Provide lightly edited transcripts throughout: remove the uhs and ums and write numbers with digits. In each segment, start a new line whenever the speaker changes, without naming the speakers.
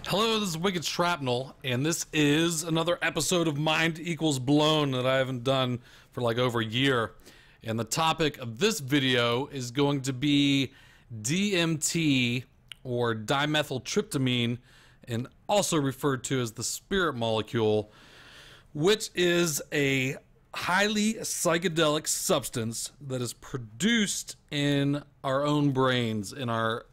Hello, this is Wicked Shrapnel, and this is another episode of Mind Equals Blown that I haven't done for like over a year. And the topic of this video is going to be DMT, or dimethyltryptamine, and also referred to as the spirit molecule, which is a highly psychedelic substance that is produced in our own brains, in our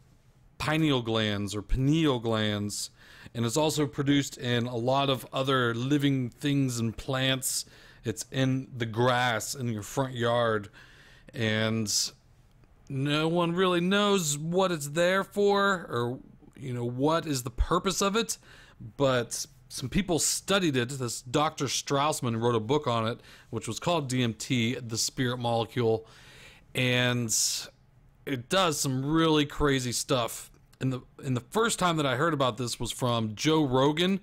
pineal glands or pineal glands, and it's also produced in a lot of other living things and plants. It's in the grass in your front yard, and no one really knows what it's there for, or what is the purpose of it. But some people studied it. This Dr. Straussman wrote a book on it, which was called DMT, the spirit molecule, and it does some really crazy stuff. And the first time that I heard about this was from Joe Rogan,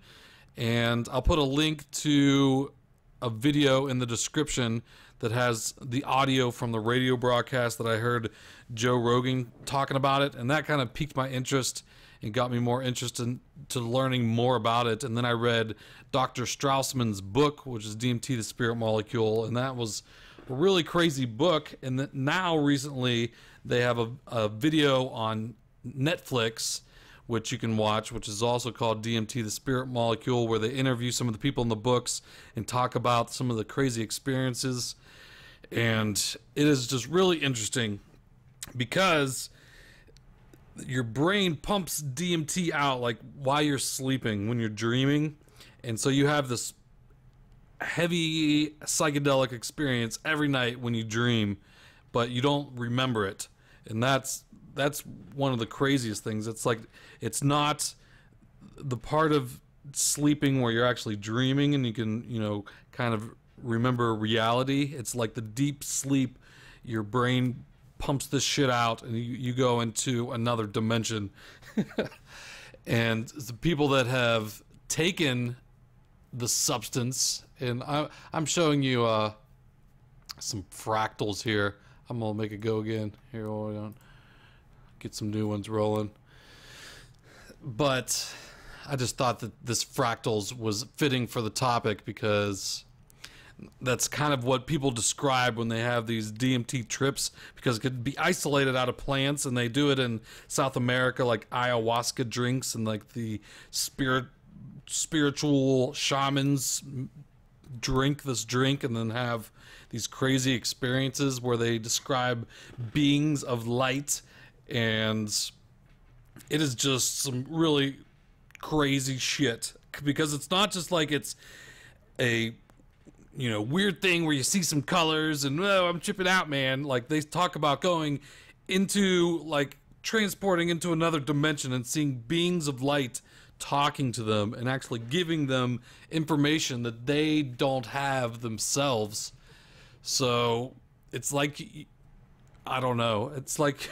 and I'll put a link to a video in the description that has the audio from the radio broadcast that I heard Joe Rogan talking about it, and that kind of piqued my interest and got me more interested to learning more about it. And then I read Dr. Straussman's book, which is DMT, the spirit molecule, and that was a really crazy book. And that now recently they have a video on Netflix which you can watch, which is also called DMT, the spirit molecule, where they interview some of the people in the books and talk about some of the crazy experiences. And it is just really interesting because your brain pumps DMT out like while you're sleeping, when you're dreaming, and so you have this heavy psychedelic experience every night when you dream, but you don't remember it. And that's one of the craziest things. It's like, it's not the part of sleeping where you're actually dreaming and you can, kind of remember reality. It's like the deep sleep, your brain pumps this shit out and you go into another dimension. And the people that have taken the substance, and I'm showing you some fractals here. I'm gonna make it go again. Here, hold on. Get some new ones rolling. But I just thought that this fractals was fitting for the topic because that's kind of what people describe when they have these DMT trips, because it could be isolated out of plants, and they do it in South America, like ayahuasca drinks, and like the spiritual shamans drink this drink and then have these crazy experiences where they describe beings of light. And it is just some really crazy shit, because it's not just like it's a weird thing where you see some colors and, oh, I'm tripping out, man. Like, they talk about going into, like, transporting into another dimension and seeing beings of light talking to them and actually giving them information that they don't have themselves. So it's like, I don't know, it's like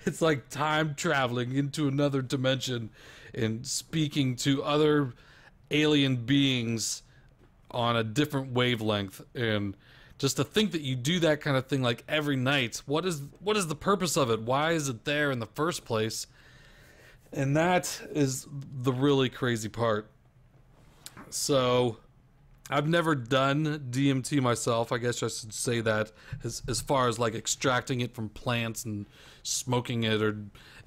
it's like time traveling into another dimension and speaking to other alien beings on a different wavelength. And just to think that you do that kind of thing like every night, what is the purpose of it? Why is it there in the first place? And that is the really crazy part. So I've never done DMT myself. I guess I should say that, as far as like extracting it from plants and smoking it, or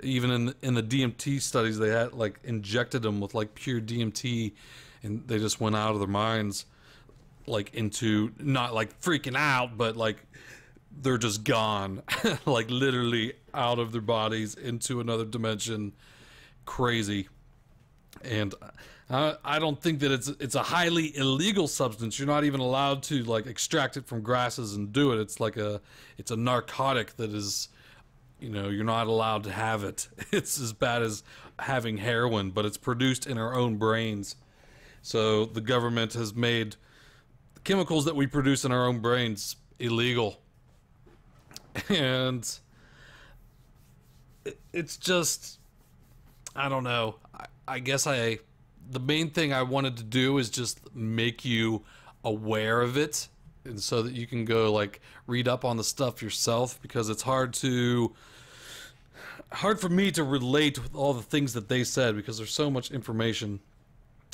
even in the DMT studies, they had like injected them with like pure DMT, and they just went out of their minds, like into, not like freaking out, but like they're just gone, like literally out of their bodies into another dimension. Crazy. And I don't think that it's a highly illegal substance. You're not even allowed to like extract it from grasses and do it. It's like it's a narcotic that is, you're not allowed to have it. It's as bad as having heroin, but it's produced in our own brains. So the government has made the chemicals that we produce in our own brains illegal. And it's just, I don't know. I guess the main thing I wanted to do is just make you aware of it, and so that you can go like read up on the stuff yourself, because it's hard to hard for me to relate with all the things that they said because there's so much information.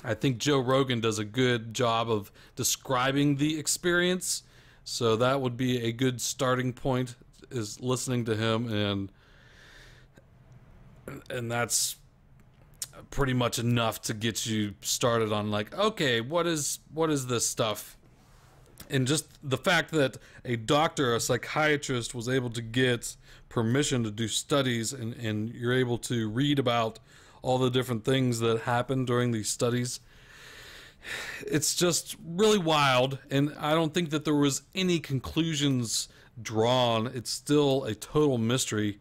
I think Joe Rogan does a good job of describing the experience, so that would be a good starting point, is listening to him, and that's pretty much enough to get you started on, like, okay, what is this stuff? And just the fact that a doctor, a psychiatrist, was able to get permission to do studies, and you're able to read about all the different things that happened during these studies. It's just really wild, and I don't think that there was any conclusions drawn. It's still a total mystery,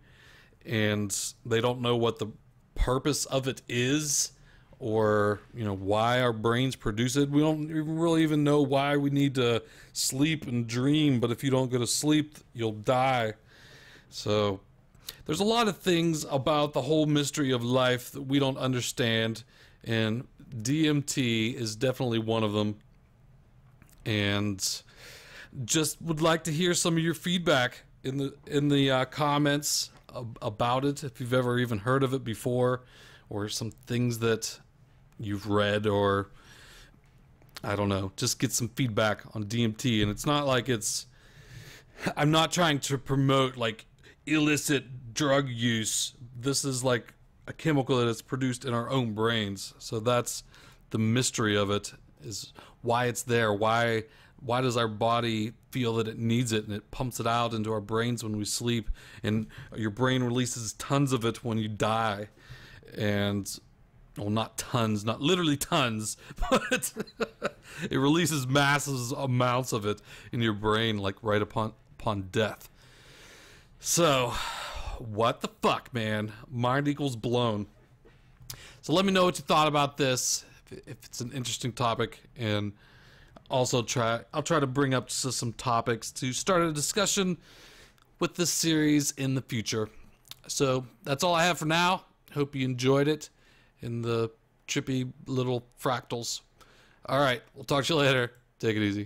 and they don't know what the purpose of it is, or, you know, why our brains produce it. We don't really even know why we need to sleep and dream, but if you don't go to sleep, you'll die. So there's a lot of things about the whole mystery of life that we don't understand, and DMT is definitely one of them. And just would like to hear some of your feedback in the comments about it, if you've ever even heard of it before, or some things that you've read, or I don't know, just get some feedback on DMT. And it's not like I'm not trying to promote like illicit drug use. This is like a chemical that is produced in our own brains. So that's the mystery of it, is why it's there. Why does our body feel that it needs it, and it pumps it out into our brains when we sleep, and your brain releases tons of it when you die. And, well, not tons, not literally tons, but it releases massive amounts of it in your brain, like right upon death. So, what the fuck, man? Mind equals blown. So let me know what you thought about this, if it's an interesting topic, and also I'll try to bring up just some topics to start a discussion with this series in the future. So that's all I have for now. Hope you enjoyed it in the trippy little fractals. All right, we'll talk to you later. Take it easy.